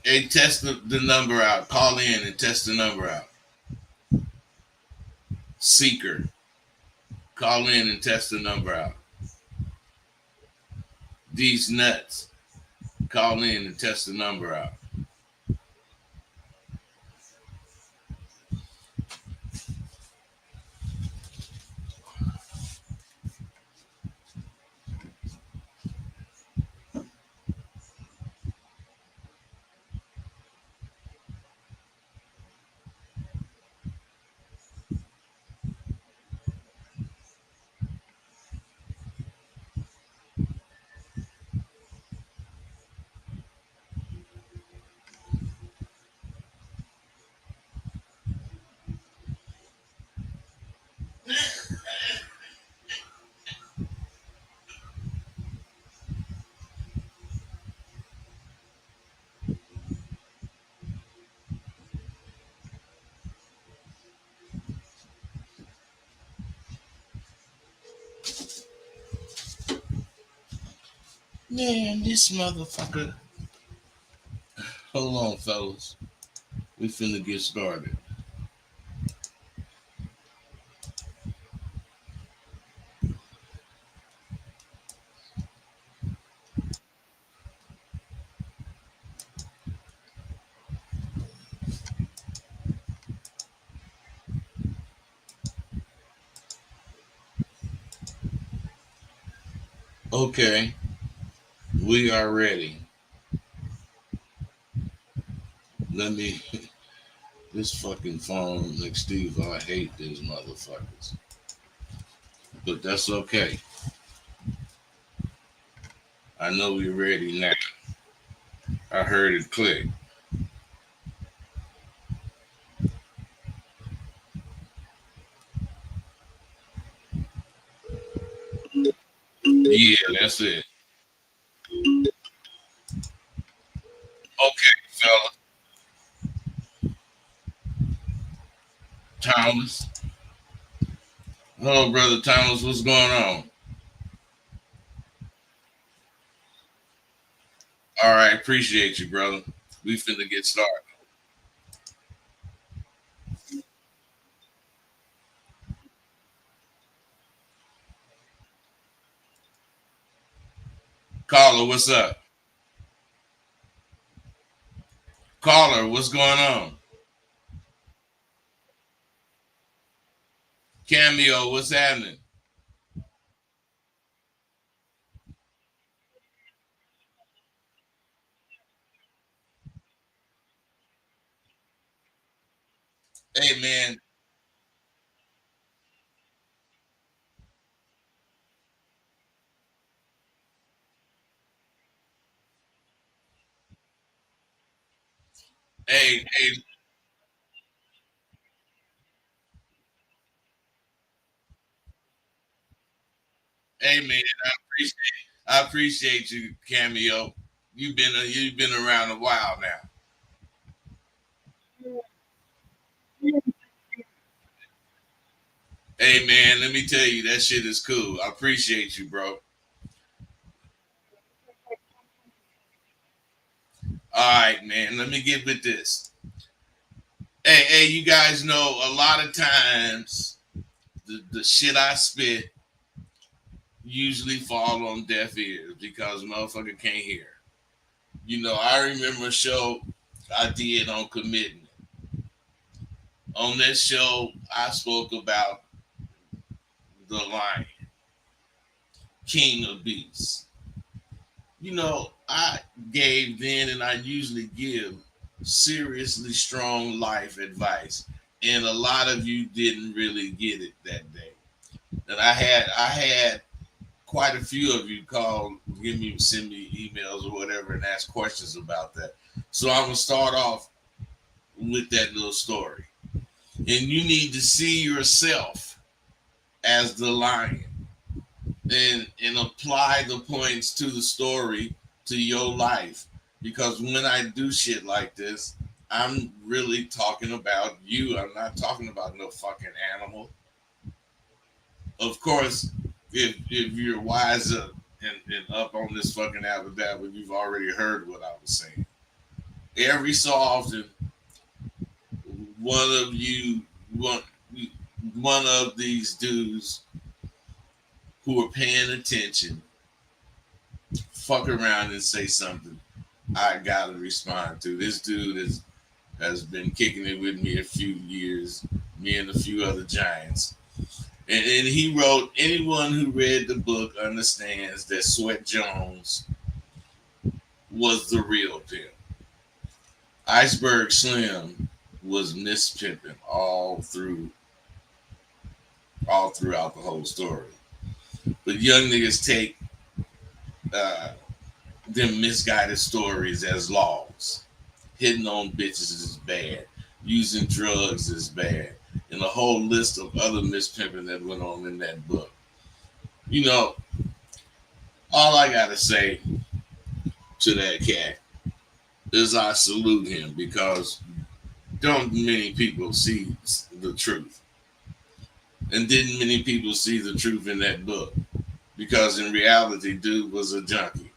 Hey, test the number out. Call in and test the number out. Seeker, call in and test the number out. These nuts, call in and test the number out. Man, this motherfucker. Hold on, fellas. We finna get started. Okay, we are ready. Let me. This fucking phone, like Steve, I hate these motherfuckers. But that's okay. I know we're ready now. I heard it click. Yeah, that's it. Okay, fella. Thomas. Hello, brother Thomas. What's going on? All right, appreciate you, brother. We finna get started. Caller, what's up? Caller, what's going on? Cameo, what's happening? Hey, man. Hey, hey, man. I appreciate you, Cameo. You've been around a while now. Hey, man. Let me tell you, that shit is cool. I appreciate you, bro. All right, man. Let me get with this. Hey, you guys know a lot of times the shit I spit usually fall on deaf ears because motherfucker can't hear. I remember a show I did on commitment. On that show, I spoke about the lion, king of beasts. I gave then and I usually give seriously strong life advice. And a lot of you didn't really get it that day. And I had quite a few of you call, send me emails or whatever and ask questions about that. So I'm gonna start off with that little story. And you need to see yourself as the lion and apply the points to the story to your life. Because when I do shit like this, I'm really talking about you. I'm not talking about no fucking animal. Of course, if you're wise up and up on this fucking abracadabra, you've already heard what I was saying. Every so often, one of you, one one of these dudes who are paying attention, fuck around and say something I gotta respond to. This dude has been kicking it with me a few years, me and a few other giants. And he wrote, anyone who read the book understands that Sweat Jones was the real pimp. Iceberg Slim was mispimping all throughout the whole story. But young niggas take uh, them misguided stories as laws. Hitting on bitches is bad. Using drugs is bad. And a whole list of other mispimping that went on in that book. You know, all I gotta say to that cat is I salute him because don't many people see the truth. And didn't many people see the truth in that book? Because in reality, dude was a junkie.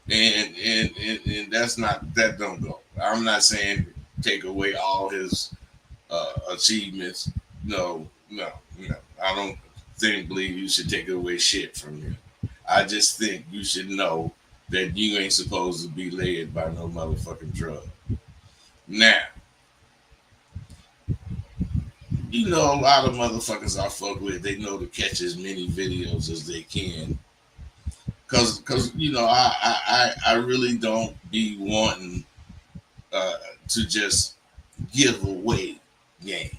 And that's not, that don't go. I'm not saying take away all his achievements. No, no, no. I don't believe you should take away shit from him. I just think you should know that you ain't supposed to be led by no motherfucking drug. Now, you know a lot of motherfuckers I fuck with, they know to catch as many videos as they can. Cause you know, I really don't be wanting to just give away game.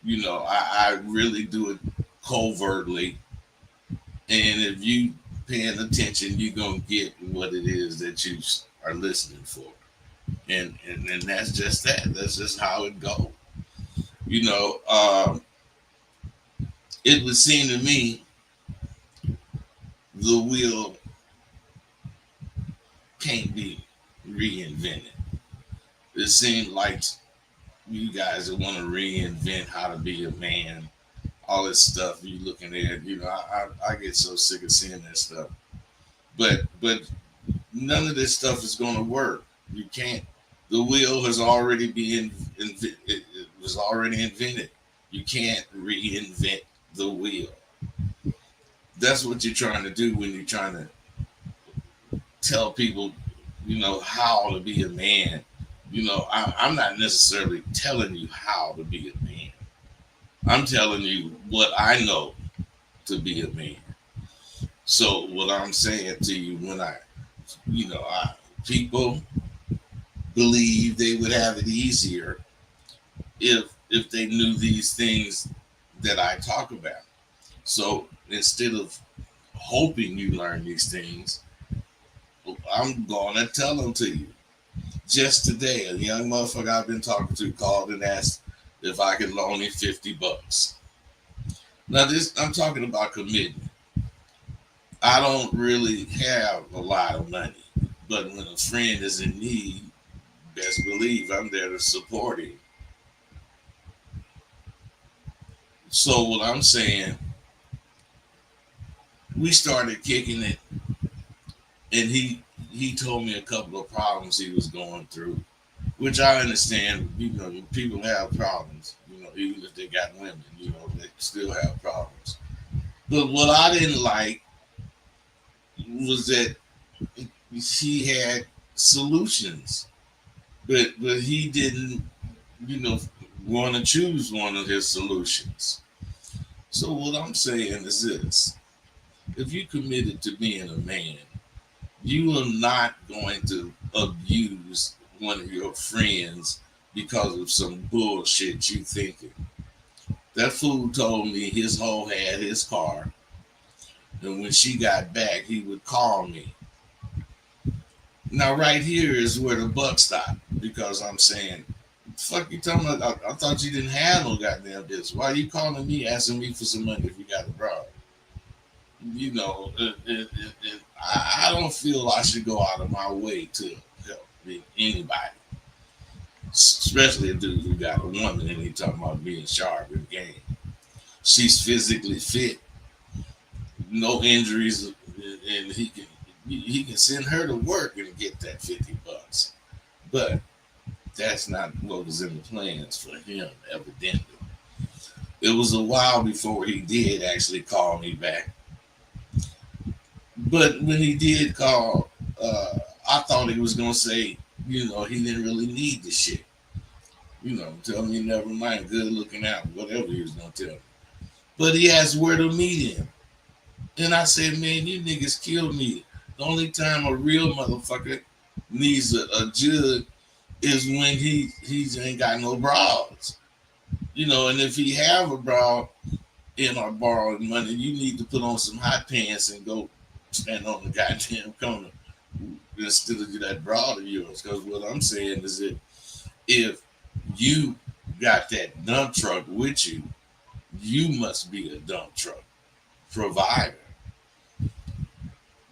You know, I really do it covertly. And if you paying attention, you're gonna get what it is that you are listening for. And that's just that. That's just how it goes. You know, it would seem to me the wheel can't be reinvented. It seems like you guys that want to reinvent how to be a man, all this stuff you looking at, you know, I get so sick of seeing that stuff. But none of this stuff is going to work. You can't. The wheel has already been it was already invented. You can't reinvent the wheel. That's what you're trying to do when you're trying to tell people, you know, how to be a man. You know, I'm not necessarily telling you how to be a man. I'm telling you what I know to be a man. So what I'm saying to you when people believe they would have it easier if they knew these things that I talk about. So instead of hoping you learn these things, I'm gonna tell them to you. Just today, a young motherfucker I've been talking to called and asked if I could loan him $50. Now this, I'm talking about commitment. I don't really have a lot of money, but when a friend is in need, best believe I'm there to support him. So what I'm saying, we started kicking it, and he told me a couple of problems he was going through, which I understand. You know, people have problems. You know, even if they got women, you know, they still have problems. But what I didn't like was that he had solutions, but he didn't, you know, want to choose one of his solutions. So what I'm saying is this: if you committed to being a man, you are not going to abuse one of your friends because of some bullshit you thinking. That fool told me his hoe had his car, and when she got back, he would call me. Now, right here is where the buck stopped because I'm saying, fuck you talking about? I thought you didn't have no goddamn business. Why are you calling me asking me for some money if you got a problem? You know, I don't feel I should go out of my way to help anybody. especially a dude who got a woman and he talking about being sharp in game. She's physically fit, no injuries, and he can send her to work and get that $50. But that's not what was in the plans for him, evidently. It was a while before he did actually call me back. But when he did call, I thought he was gonna say, he didn't really need the shit. Tell me never mind, good looking out, whatever he was gonna tell me. But he asked where to meet him. And I said, man, you niggas killed me. The only time a real motherfucker needs a judge is when he ain't got no broads. And if he have a broad and are borrowing money, you need to put on some hot pants and go stand on the goddamn corner instead of that broad of yours. Because what I'm saying is that if you got that dump truck with you, you must be a dump truck provider.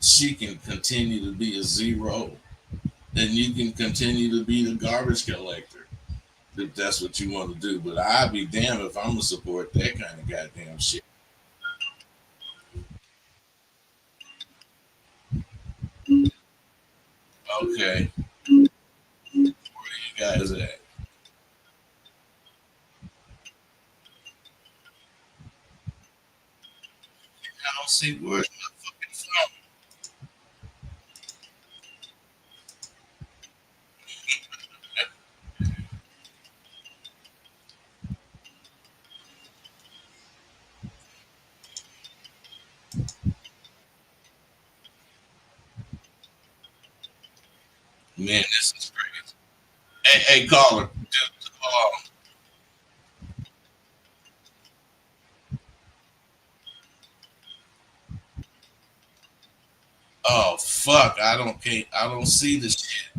She can continue to be a zero, and you can continue to be the garbage collector if that's what you want to do. But I'd be damned if I'm gonna support that kind of goddamn shit. Okay, where you guys at? I don't see where's my fucking phone. Man, this is crazy. Hey, caller. Oh fuck! I don't see the shit.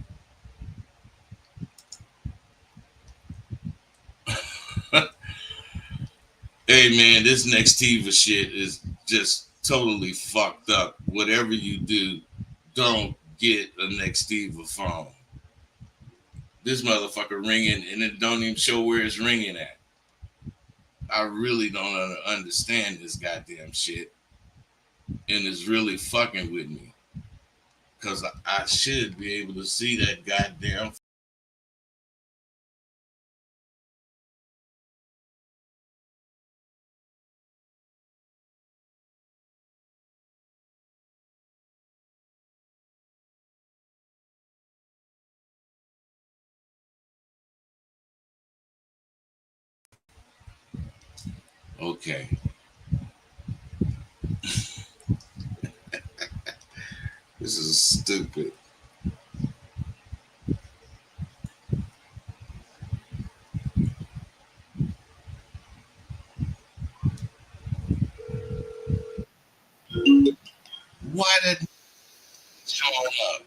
Hey man, this Nextiva shit is just totally fucked up. Whatever you do, don't get a Nextiva phone. This motherfucker ringing and it don't even show where it's ringing at. I really don't understand this goddamn shit, and it's really fucking with me because I should be able to see that goddamn. Okay, this is stupid. Why did it showing up?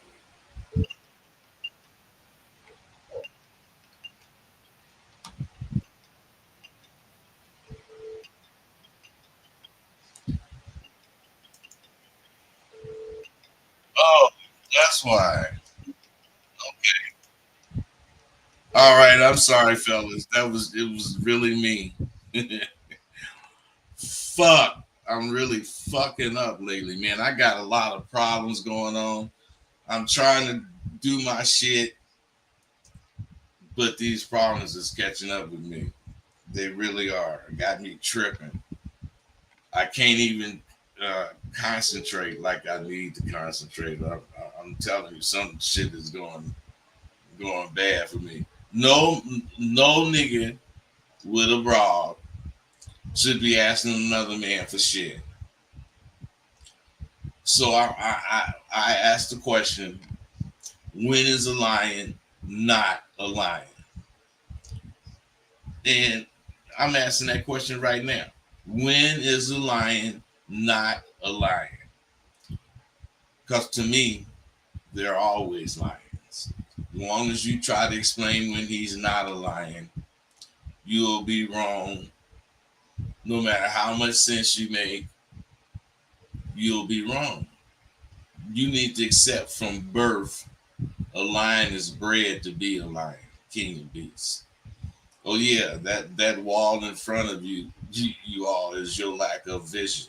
Oh, that's why. All right, I'm sorry, fellas. It was really me. Fuck. I'm really fucking up lately, man. I got a lot of problems going on. I'm trying to do my shit, but these problems is catching up with me. They really are. It got me tripping. I can't even concentrate like I need to concentrate. I'm telling you, some shit is going bad for me. No nigga with a broad should be asking another man for shit. So I asked the question: when is a lion not a lion? And I'm asking that question right now. When is a lion not a lion? Because to me, they're always lions. As long as you try to explain when he's not a lion, you'll be wrong. No matter how much sense you make, you'll be wrong. You need to accept from birth a lion is bred to be a lion. king of beasts. Oh yeah, that wall in front of you all is your lack of vision.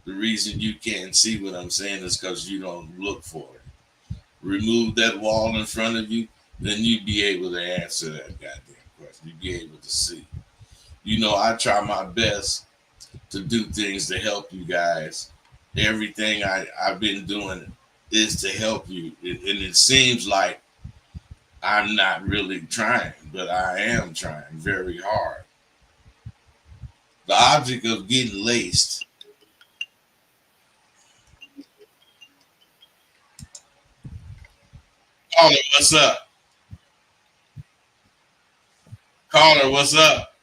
The reason you can't see what I'm saying is because you don't look for it. Remove that wall in front of you, then you'd be able to answer that goddamn question. You'd be able to see. I try my best to do things to help you guys. Everything I've been doing is to help you. And it seems like I'm not really trying, but I am trying very hard. The object of getting laced. Caller, what's up? Caller, what's up?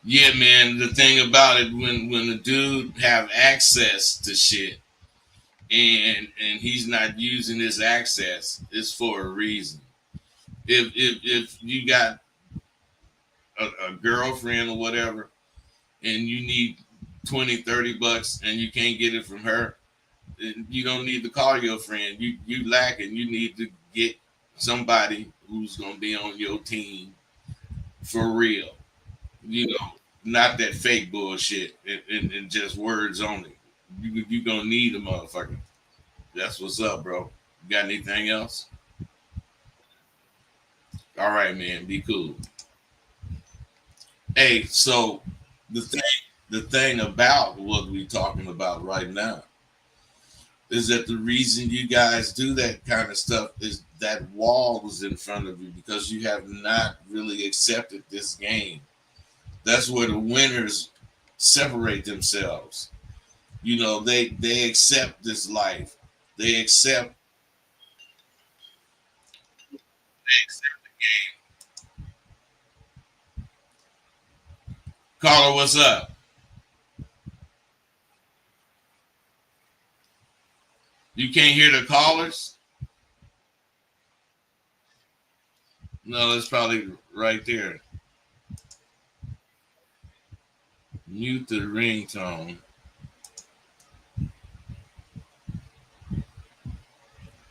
Yeah, man. The thing about it, when the dude have access to shit, and he's not using his access, it's for a reason. If you got a girlfriend or whatever, and you need 20, 30 bucks, and you can't get it from her, you don't need to call your friend. You lacking. You need to get somebody who's gonna be on your team for real. Not that fake bullshit and just words only. You gonna need a motherfucker. That's what's up, bro. You got anything else? All right, man. Be cool. Hey, so the thing the thing about what we're talking about right now is that the reason you guys do that kind of stuff is that wall is in front of you because you have not really accepted this game. That's where the winners separate themselves. They accept this life. They accept they accept. Caller, what's up? You can't hear the callers? No, it's probably right there. Mute the ringtone.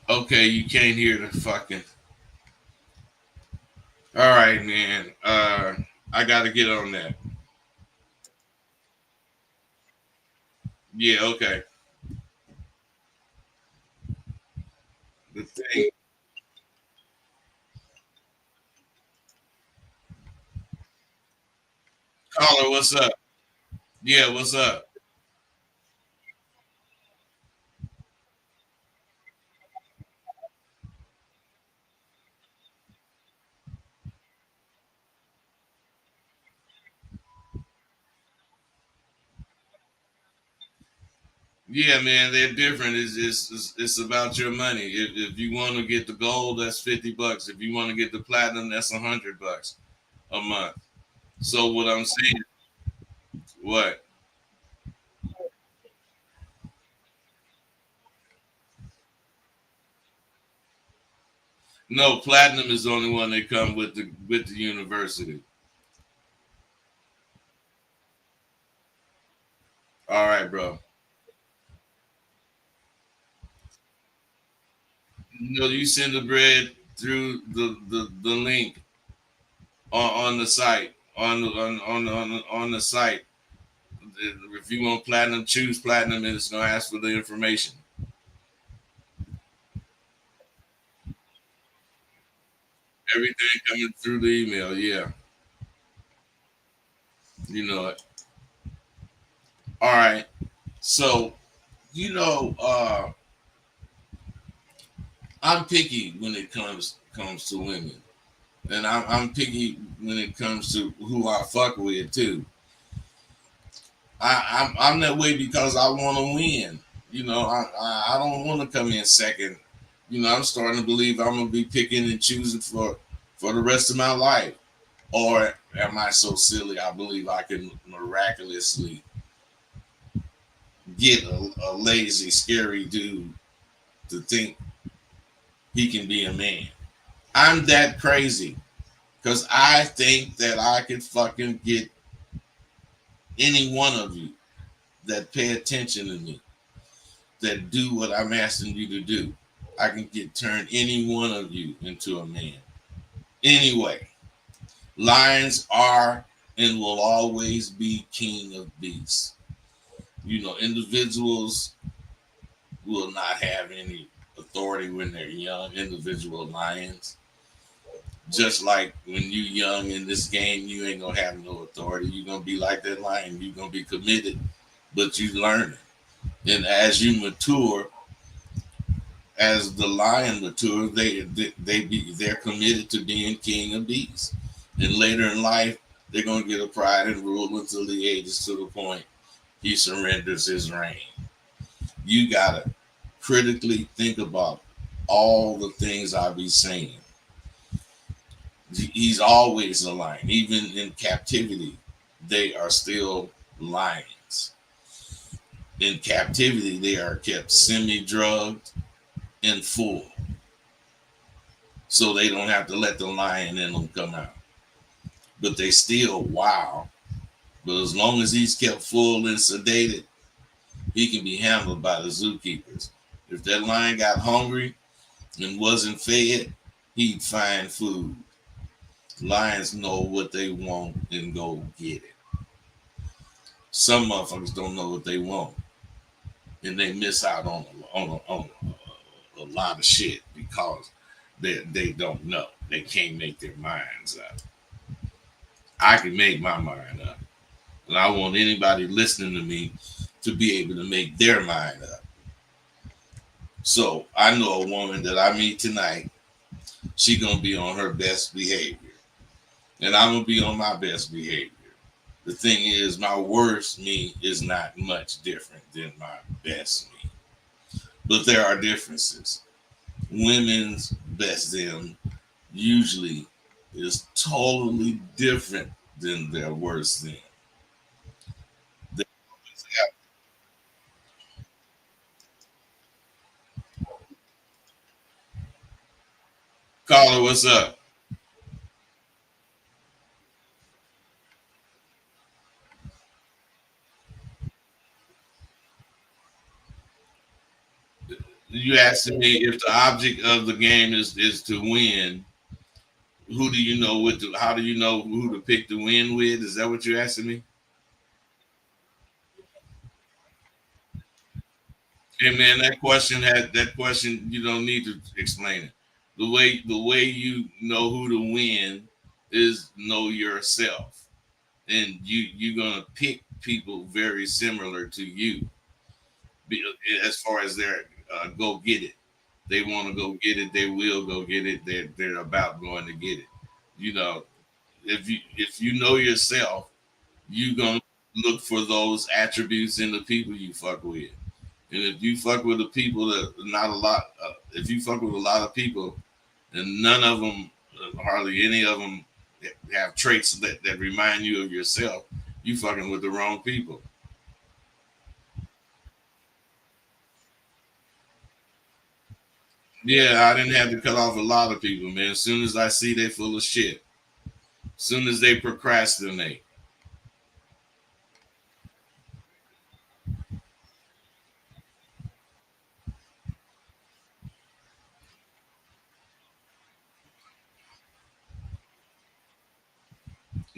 Okay, you can't hear the fucking. All right, man. I gotta get on that. Yeah, okay. The thing. Caller, what's up? Yeah, what's up? Yeah, man, they're different. It's about your money. If you want to get the gold, that's $50. If you want to get the platinum, that's $100 a month. So what I'm saying, what? No, platinum is the only one that come with the university. All right, bro. You send the bread through the link on the site on the site. If you want platinum, choose platinum, and it's gonna ask for the information. Everything coming through the email. Yeah, you know it. All right. So you know, I'm picky when it comes to women, and I'm picky when it comes to who I fuck with too. I'm that way because I want to win. I don't want to come in second. I'm starting to believe I'm gonna be picking and choosing for the rest of my life, or am I so silly? I believe I can miraculously get a lazy, scary dude to think he can be a man. I'm that crazy because I think that I could fucking get any one of you that pay attention to me, that do what I'm asking you to do. I can get turn any one of you into a man. Anyway, lions are and will always be king of beasts. You know, individuals will not have any authority when they're young, individual lions. Just like when you young in this game, you ain't gonna have no authority. You're gonna be like that lion. You're gonna be committed, but you learn it. And as you mature, as the lion matures, they're committed to being king of beasts. And later in life, they're gonna get a pride and rule until the ages to the point he surrenders his reign. You gotta critically think about all the things I be saying. He's always a lion, even in captivity. They are still lions. In captivity, they are kept semi-drugged and full, so they don't have to let the lion in them come out. But they still wow. But as long as he's kept full and sedated, he can be handled by the zookeepers. If that lion got hungry and wasn't fed, he'd find food. Lions know what they want and go get it. Some motherfuckers don't know what they want, and they miss out on a lot of shit because they don't know. They can't make their minds up. I can make my mind up, and I want anybody listening to me to be able to make their mind up. So I know a woman that I meet tonight. She gonna be on her best behavior, and I'm gonna be on my best behavior. The thing is, my worst me is not much different than my best me, but there are differences. Women's best them usually is totally different than their worst them. They- Caller, what's up? You asking me if the object of the game is to win. Who do you know what? How do you know who to pick to win with? Is that what you're asking me? Hey man, that question. You don't need to explain it. The way you know who to win is know yourself, and you're gonna pick people very similar to you. As far as their go get it, they want to go get it. They will go get it. They're about going to get it. You know, if you know yourself, you gonna look for those attributes in the people you fuck with. And if you fuck with the people that not a lot, if you fuck with a lot of people and none of them, hardly any of them, have traits that remind you of yourself, you fucking with the wrong people. Yeah, I didn't have to cut off a lot of people, man. As soon as I see they full of shit, as soon as they procrastinate.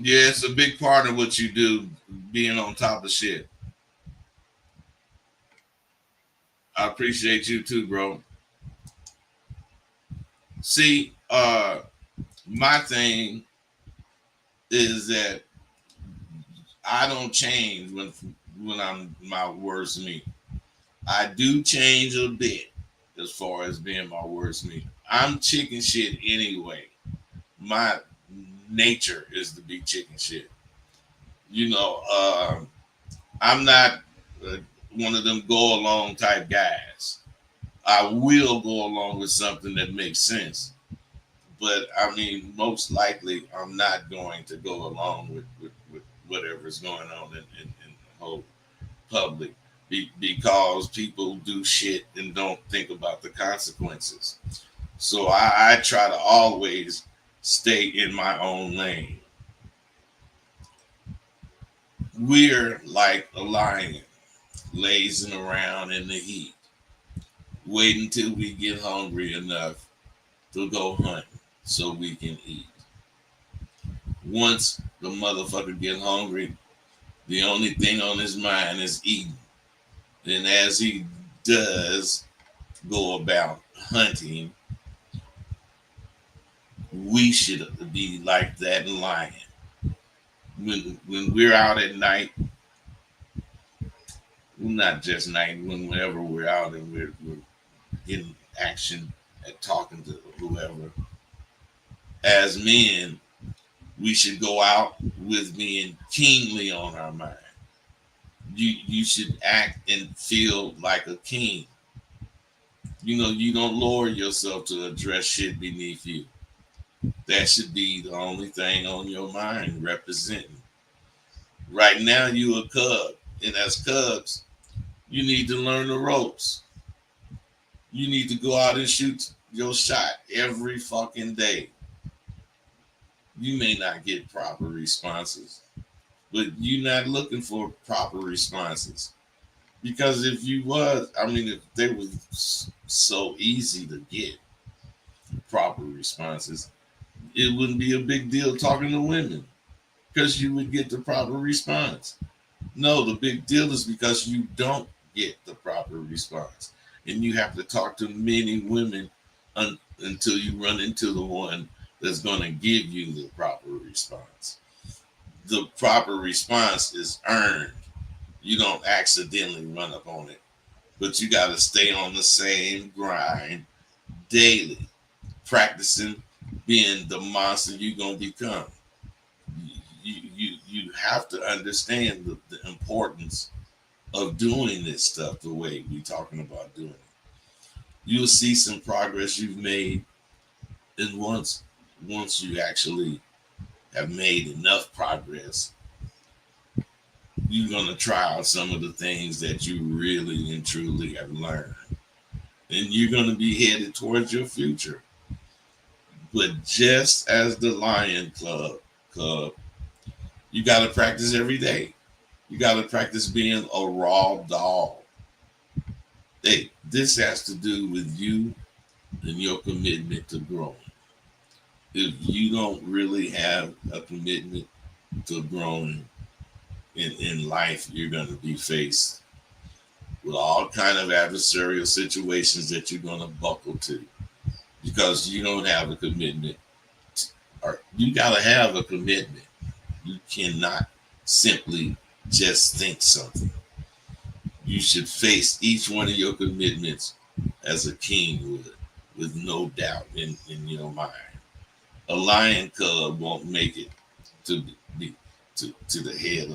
Yeah, it's a big part of what you do, being on top of shit. I appreciate you too, bro. See, my thing is that I don't change when I'm my worst me. I do change a bit as far as being my worst me. I'm chicken shit anyway. My nature is to be chicken shit. You know, I'm not one of them go along type guys. I will go along with something that makes sense, But I mean, most likely, I'm not going to go along with whatever's going on in the whole public because people do shit and don't think about the consequences. So I try to always stay in my own lane. We're like a lion lazing around in the heat, waiting till we get hungry enough to go hunt so we can eat. Once the motherfucker get hungry, the only thing on his mind is eating. And as he does go about hunting, we should be like that lion. When we're out at night, not just night, whenever we're out and we're in action and talking to whoever, as men, we should go out with being keenly on our mind. You should act and feel like a king. You don't lower yourself to address shit beneath you. That should be the only thing on your mind representing. Right now, you a cub, and as cubs, you need to learn the ropes. You need to go out and shoot your shot every fucking day. You may not get proper responses, but you're not looking for proper responses. Because if you was, I mean, if they were so easy to get proper responses, it wouldn't be a big deal talking to women because you would get the proper response. No, the big deal is because you don't get the proper response. And you have to talk to many women until you run into the one that's going to give you the proper response. The proper response is earned. You don't accidentally run up on it, but you got to stay on the same grind daily, practicing being the monster you're going to become. You have to understand the importance of doing this stuff the way we're talking about doing it. You'll see some progress you've made, and once you actually have made enough progress, you're going to try out some of the things that you really and truly have learned. And you're going to be headed towards your future. But just as the Lion Club, you got to practice every day. You got to practice being a raw dog. Hey, this has to do with you and your commitment to growing. If you don't really have a commitment to growing in life, you're going to be faced with all kind of adversarial situations that you're going to buckle to because you don't have a commitment. Or you got to have a commitment. You cannot simply just think something. You should face each one of your commitments as a king would, with no doubt in your mind. A lion cub won't make it to be to the head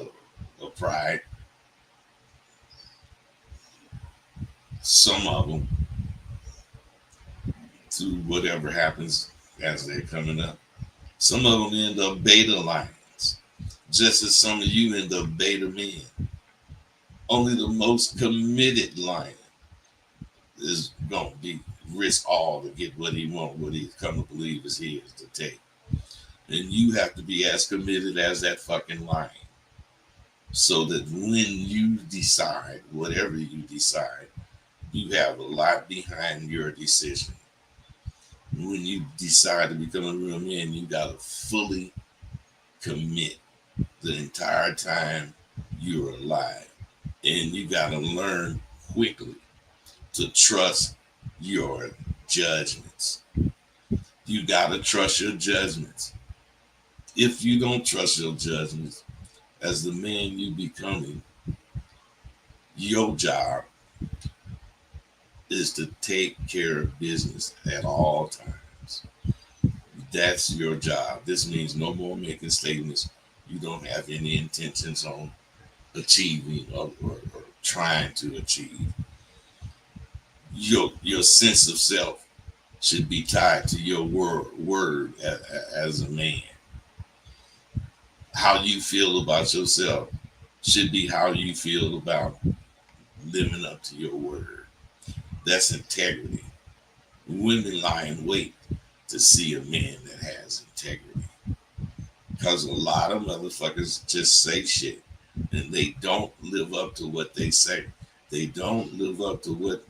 of pride. Some of them to whatever happens as they're coming up. Some of them end up beta lions, just as some of you end up beta men. Only the most committed lion is going to be risk all to get what he wants, what he's come to believe is his to take. And you have to be as committed as that fucking lion. So that when you decide, whatever you decide, you have a lot behind your decision. When you decide to become a real man, you got to fully commit the entire time you're alive. And you got to learn quickly to trust your judgments. You got to trust your judgments. If you don't trust your judgments, as the man you becoming, your job is to take care of business at all times. That's your job. This means no more making statements you don't have any intentions on achieving or trying to achieve. Your sense of self should be tied to your word as a man. How you feel about yourself should be how you feel about living up to your word. That's integrity. Women lie in wait to see a man that has integrity. Because a lot of motherfuckers just say shit and they don't live up to what they say. They don't live up to what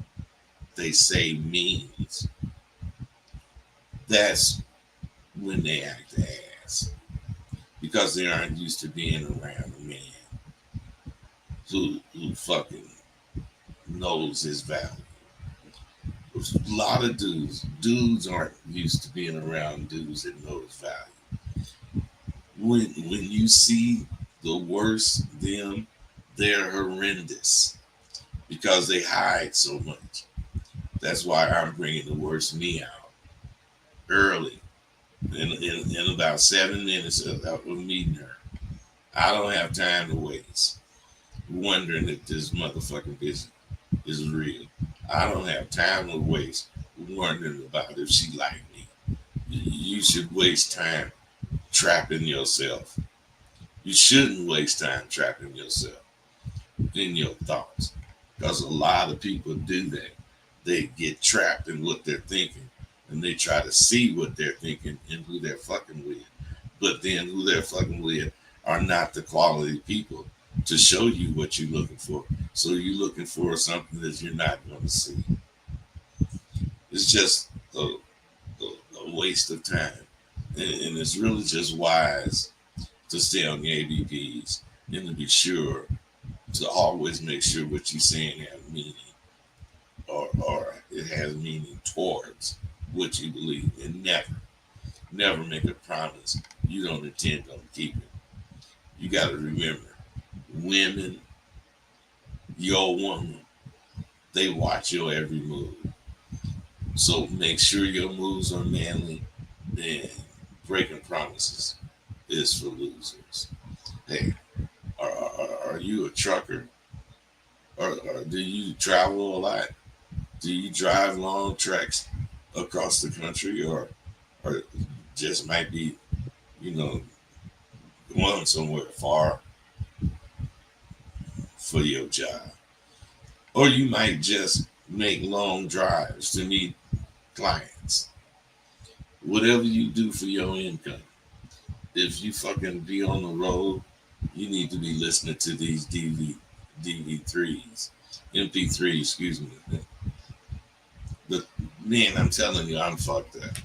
they say means. That's when they act ass. Because they aren't used to being around a man who fucking knows his value. A lot of dudes aren't used to being around dudes that know his value. When you see the worst them, they're horrendous because they hide so much. That's why I'm bringing the worst me out early. In about 7 minutes of meeting her, I don't have time to waste wondering if this motherfucking bitch is real. I don't have time to waste wondering about if she like me. You should waste time trapping yourself. You shouldn't waste time trapping yourself in your thoughts because a lot of people do that. They get trapped in what they're thinking and they try to see what they're thinking and who they're fucking with. But then who they're fucking with are not the quality people to show you what you're looking for. So you're looking for something that you're not going to see. It's just a waste of time. And it's really just wise to stay on the ABPs and to be sure to always make sure what you're saying has meaning or it has meaning towards what you believe and never make a promise you don't intend on keeping. You got to remember, women, your woman, they watch your every move. So make sure your moves are manly and breaking promises is for losers. Hey, are you a trucker? Or do you travel a lot? Do you drive long treks across the country or just might be, you know, going somewhere far for your job? Or you might just make long drives to meet clients. Whatever you do for your income. If you fucking be on the road, you need to be listening to these DV3s, MP3, excuse me. But man, I'm telling you, I'm fucked up.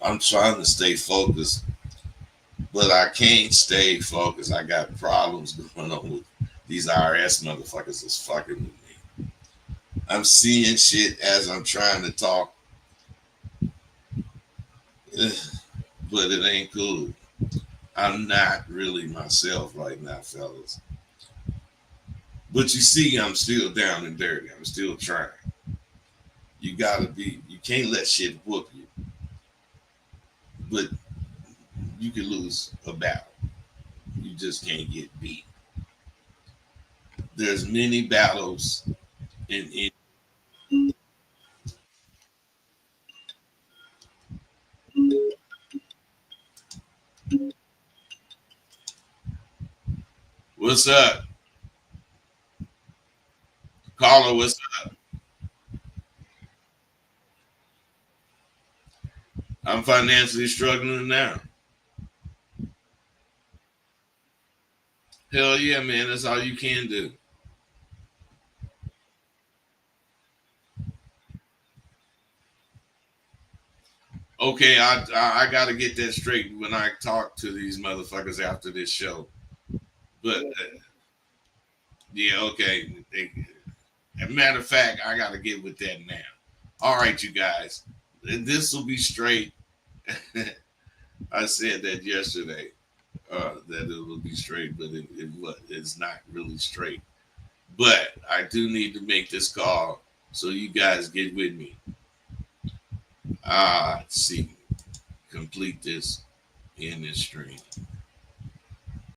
I'm trying to stay focused, but I can't stay focused. I got problems going on with these IRS motherfuckers that's fucking with me. I'm seeing shit as I'm trying to talk, but it ain't cool. I'm not really myself right now, fellas. But you see, I'm still down and dirty. I'm still trying. You gotta be. You can't let shit whoop you. But you can lose a battle. You just can't get beat. There's many battles in what's up, caller? What's up? I'm financially struggling now. Hell yeah, man. That's all you can do. Okay, I got to get that straight when I talk to these motherfuckers after this show. But yeah, okay. As a matter of fact, I got to get with that now. All right, you guys. This will be straight. I said that yesterday, that it will be straight, but it's not really straight. But I do need to make this call so you guys get with me. Let's see. Complete this in this stream.